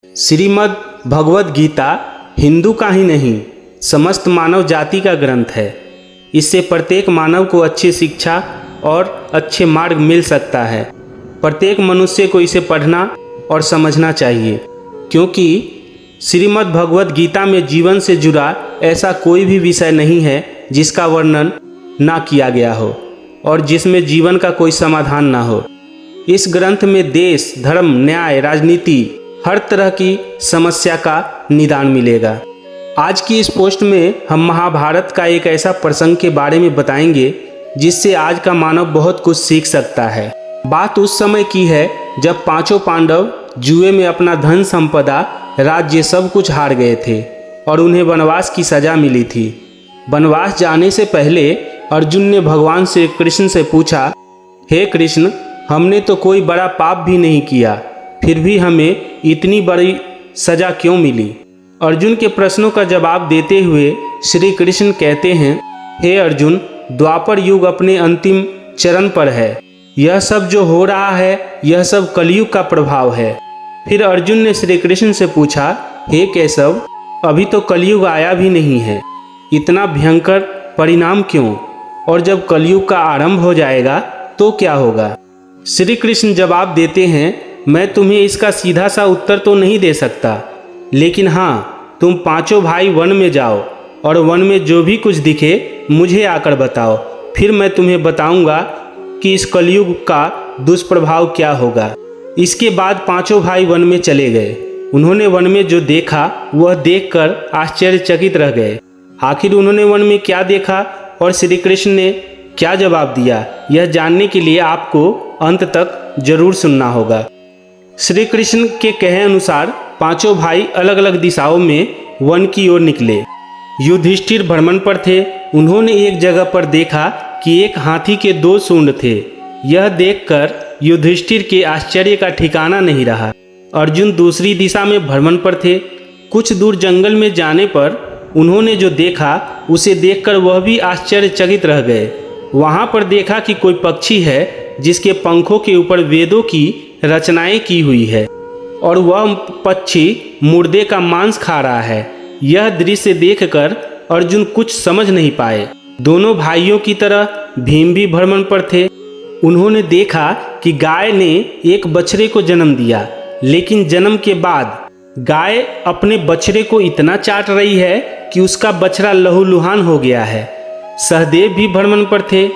श्रीमद् भगवद गीता हिंदू का ही नहीं समस्त मानव जाति का ग्रंथ है। इससे प्रत्येक मानव को अच्छी शिक्षा और अच्छे मार्ग मिल सकता है। प्रत्येक मनुष्य को इसे पढ़ना और समझना चाहिए, क्योंकि श्रीमद् भगवद गीता में जीवन से जुड़ा ऐसा कोई भी विषय नहीं है जिसका वर्णन ना किया गया हो और जिसमें जीवन का कोई समाधान ना हो। इस ग्रंथ में देश, धर्म, न्याय, राजनीति, हर तरह की समस्या का निदान मिलेगा। आज की इस पोस्ट में हम महाभारत का एक ऐसा प्रसंग के बारे में बताएंगे जिससे आज का मानव बहुत कुछ सीख सकता है। बात उस समय की है जब पांचों पांडव जुए में अपना धन संपदा, राज्य सब कुछ हार गए थे और उन्हें वनवास की सजा मिली थी। वनवास जाने से पहले अर्जुन ने भगवान श्री कृष्ण से पूछा, हे कृष्ण, हमने तो कोई बड़ा पाप भी नहीं किया, फिर भी हमें इतनी बड़ी सजा क्यों मिली? अर्जुन के प्रश्नों का जवाब देते हुए श्री कृष्ण कहते हैं, हे अर्जुन, द्वापर युग अपने अंतिम चरण पर है। यह सब जो हो रहा है यह सब कलयुग का प्रभाव है। फिर अर्जुन ने श्री कृष्ण से पूछा, हे केशव, अभी तो कलयुग आया भी नहीं है, इतना भयंकर परिणाम क्यों? और जब कलयुग का आरंभ हो जाएगा तो क्या होगा? श्री कृष्ण जवाब देते हैं, मैं तुम्हें इसका सीधा सा उत्तर तो नहीं दे सकता, लेकिन हाँ, तुम पांचों भाई वन में जाओ और वन में जो भी कुछ दिखे मुझे आकर बताओ, फिर मैं तुम्हें बताऊंगा कि इस कलयुग का दुष्प्रभाव क्या होगा। इसके बाद पांचों भाई वन में चले गए। उन्होंने वन में जो देखा वह देखकर आश्चर्यचकित रह गए। आखिर उन्होंने वन में क्या देखा और श्री कृष्ण ने क्या जवाब दिया, यह जानने के लिए आपको अंत तक जरूर सुनना होगा। श्री कृष्ण के कहे अनुसार पांचों भाई अलग अलग दिशाओं में वन की ओर निकले। युधिष्ठिर भ्रमण पर थे। उन्होंने एक जगह पर देखा कि एक हाथी के 2 सूंड थे। यह देखकर युधिष्ठिर के आश्चर्य का ठिकाना नहीं रहा। अर्जुन दूसरी दिशा में भ्रमण पर थे। कुछ दूर जंगल में जाने पर उन्होंने जो देखा उसे देखकर वह भी आश्चर्यचकित रह गए। वहां पर देखा कि कोई पक्षी है जिसके पंखों के ऊपर वेदों की रचनाएं की हुई है और वह पक्षी मुर्दे का मांस खा रहा है। यह दृश्य देखकर अर्जुन कुछ समझ नहीं पाए। दोनों भाइयों की तरह भीम भी भ्रमण पर थे। उन्होंने देखा कि गाय ने एक बछड़े को जन्म दिया, लेकिन जन्म के बाद गाय अपने बछड़े को इतना चाट रही है कि उसका बछड़ा लहूलुहान हो गया है। सहदेव भी भ्रमण पर थे,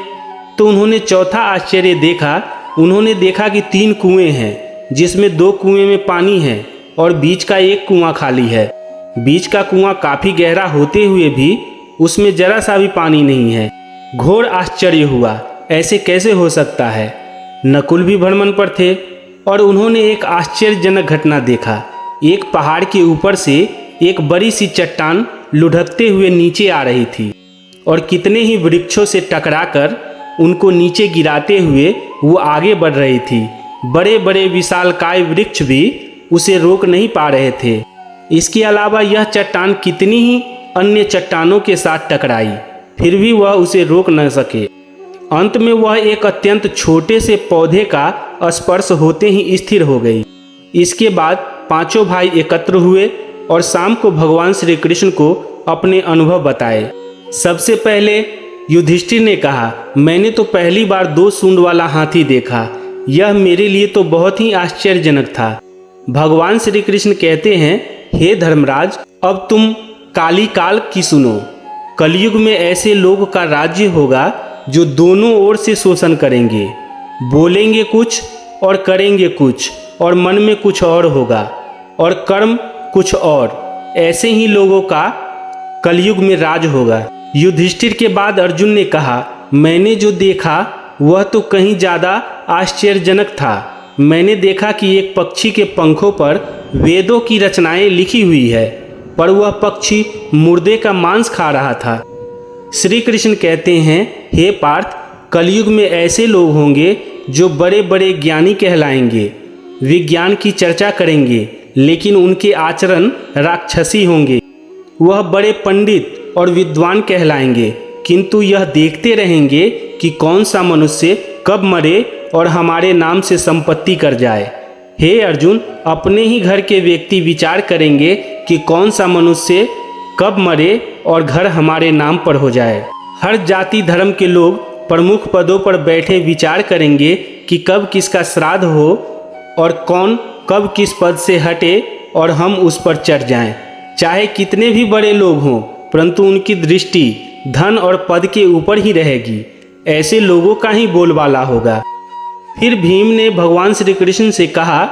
तो उन्होंने चौथा आश्चर्य देखा। उन्होंने देखा कि 3 कुएं हैं, जिसमें 2 कुएं में पानी है और बीच का एक कुआं खाली है। बीच का कुआं काफी गहरा होते हुए भी उसमें जरा सा भी पानी नहीं है। घोर आश्चर्य हुआ, ऐसे कैसे हो सकता है? नकुल भी भ्रमण पर थे और उन्होंने एक आश्चर्यजनक घटना देखा। एक पहाड़ के ऊपर से एक बड़ी सी चट्टान लुढ़कते हुए नीचे आ रही थी और कितने ही वृक्षों से टकराकर उनको नीचे गिराते हुए वो आगे बढ़ रही थी। बड़े बड़े विशालकाय वृक्ष भी उसे रोक नहीं पा रहे थे। इसके अलावा यह चट्टान कितनी ही अन्य चट्टानों के साथ टकराई, फिर भी वह उसे रोक न सके। अंत में वह एक अत्यंत छोटे से पौधे का स्पर्श होते ही स्थिर हो गई। इसके बाद पांचों भाई एकत्र हुए और शाम को भगवान श्री कृष्ण को अपने अनुभव बताए। सबसे पहले युधिष्ठिर ने कहा, मैंने तो पहली बार 2 सूंड वाला हाथी देखा। यह मेरे लिए तो बहुत ही आश्चर्यजनक था। भगवान श्री कृष्ण कहते हैं, हे धर्मराज, अब तुम काली काल की सुनो। कलयुग में ऐसे लोग का राज्य होगा जो दोनों ओर से शोषण करेंगे, बोलेंगे कुछ और करेंगे कुछ, और मन में कुछ और होगा और कर्म कुछ और। ऐसे ही लोगों का कलयुग में राज होगा। युधिष्ठिर के बाद अर्जुन ने कहा, मैंने जो देखा वह तो कहीं ज़्यादा आश्चर्यजनक था। मैंने देखा कि एक पक्षी के पंखों पर वेदों की रचनाएं लिखी हुई है, पर वह पक्षी मुर्दे का मांस खा रहा था। श्री कृष्ण कहते हैं, हे पार्थ, कलयुग में ऐसे लोग होंगे जो बड़े बड़े ज्ञानी कहलाएंगे, विज्ञान की चर्चा करेंगे, लेकिन उनके आचरण राक्षसी होंगे। वह बड़े पंडित और विद्वान कहलाएंगे, किंतु यह देखते रहेंगे कि कौन सा मनुष्य कब मरे और हमारे नाम से संपत्ति कर जाए। हे अर्जुन, अपने ही घर के व्यक्ति विचार करेंगे कि कौन सा मनुष्य कब मरे और घर हमारे नाम पर हो जाए। हर जाति धर्म के लोग प्रमुख पदों पर बैठे विचार करेंगे कि कब किसका श्राद्ध हो और कौन कब किस पद से हटे और हम उस पर चढ़ जाएं। चाहे कितने भी बड़े लोग हों, परंतु उनकी दृष्टि धन और पद के ऊपर ही रहेगी। ऐसे लोगों का ही बोलबाला होगा। फिर भीम ने भगवान श्री कृष्ण से कहा,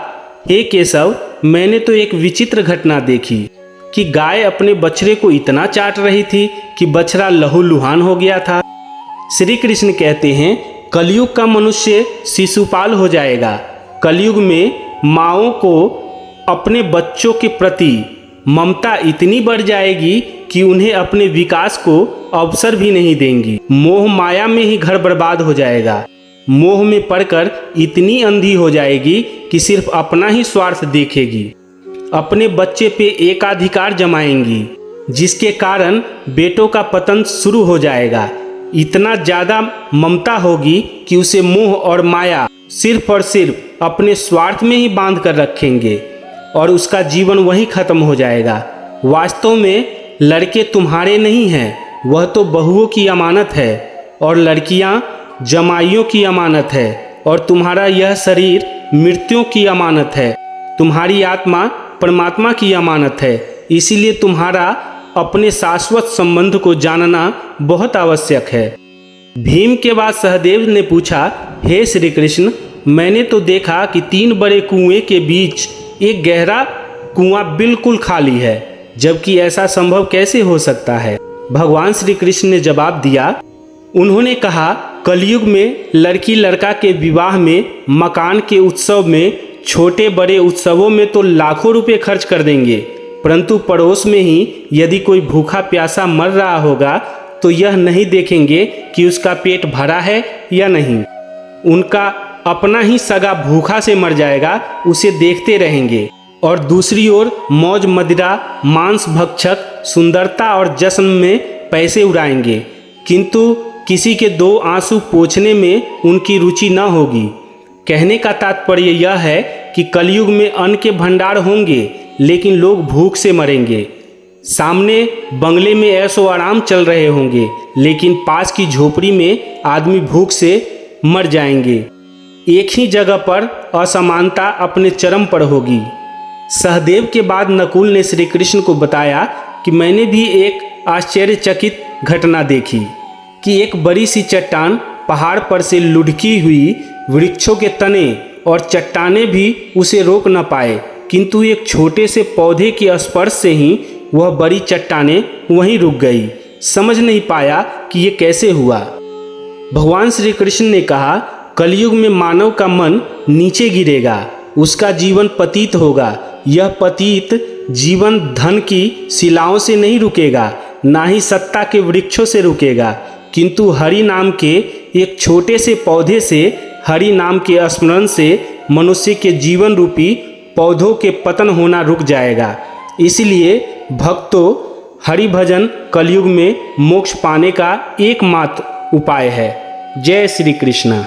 हे केशव, मैंने तो एक विचित्र घटना देखी कि गाय अपने बछड़े को इतना चाट रही थी कि बछड़ा लहूलुहान हो गया था। श्री कृष्ण कहते हैं, कलयुग का मनुष्य शिशुपाल हो जाएगा। कलयुग में माँओं को अपने बच्चों के प्रति ममता इतनी बढ़ जाएगी कि उन्हें अपने विकास को अवसर भी नहीं देंगी। मोह माया में ही घर बर्बाद हो जाएगा। मोह में पड़कर इतनी अंधी हो जाएगी कि सिर्फ अपना ही स्वार्थ देखेगी। अपने बच्चे पे एकाधिकार जमाएंगी, जिसके कारण बेटों का पतन शुरू हो जाएगा। इतना ज़्यादा ममता होगी कि उसे मोह और माया सिर्फ और सिर्फ अपने स्वार्थ में ही बांध कर रखेंगे और उसका जीवन वहीं खत्म हो जाएगा। वास्तव में लड़के तुम्हारे नहीं हैं, वह तो बहुओं की अमानत है, और लड़कियां जमाइयों की अमानत है, और तुम्हारा यह शरीर मृत्युओं की अमानत है। तुम्हारी आत्मा परमात्मा की अमानत है। इसीलिए तुम्हारा अपने शाश्वत संबंध को जानना बहुत आवश्यक है। भीम के बाद सहदेव ने पूछा, हे श्री कृष्ण, मैंने तो देखा कि 3 बड़े कुएं के बीच एक गहरा कुआं बिल्कुल खाली है, जबकि ऐसा संभव कैसे हो सकता है? भगवान श्री कृष्ण ने जवाब दिया, उन्होंने कहा, कलयुग में लड़की लड़का के विवाह में, मकान के उत्सव में, छोटे बड़े उत्सवों में तो लाखों रुपए खर्च कर देंगे, परंतु पड़ोस में ही यदि कोई भूखा प्यासा मर रहा होगा तो यह नहीं देखेंगे कि उसका पेट भरा है या नहीं। उनका अपना ही सगा भूखा से मर जाएगा, उसे देखते रहेंगे। और दूसरी ओर मौज मदिरा, मांस भक्षक सुंदरता और जश्न में पैसे उड़ाएंगे, किंतु किसी के 2 आंसू पोंछने में उनकी रुचि न होगी। कहने का तात्पर्य यह है कि कलयुग में अन्न के भंडार होंगे, लेकिन लोग भूख से मरेंगे। सामने बंगले में ऐशो आराम चल रहे होंगे, लेकिन पास की झोपड़ी में आदमी भूख से मर जाएंगे। एक ही जगह पर असमानता अपने चरम पर होगी। सहदेव के बाद नकुल ने श्री कृष्ण को बताया कि मैंने भी एक आश्चर्यचकित घटना देखी कि एक बड़ी सी चट्टान पहाड़ पर से लुढ़की हुई, वृक्षों के तने और चट्टाने भी उसे रोक न पाए, किंतु एक छोटे से पौधे के स्पर्श से ही वह बड़ी चट्टाने वहीं रुक गई। समझ नहीं पाया कि ये कैसे हुआ। भगवान श्री कृष्ण ने कहा, कलयुग में मानव का मन नीचे गिरेगा, उसका जीवन पतित होगा। यह पतित जीवन धन की शिलाओं से नहीं रुकेगा, ना ही सत्ता के वृक्षों से रुकेगा, किंतु हरि नाम के एक छोटे से पौधे से, हरि नाम के स्मरण से मनुष्य के जीवन रूपी पौधों के पतन होना रुक जाएगा। इसलिए भक्तों, हरि भजन कलयुग में मोक्ष पाने का एकमात्र उपाय है। जय श्री कृष्ण।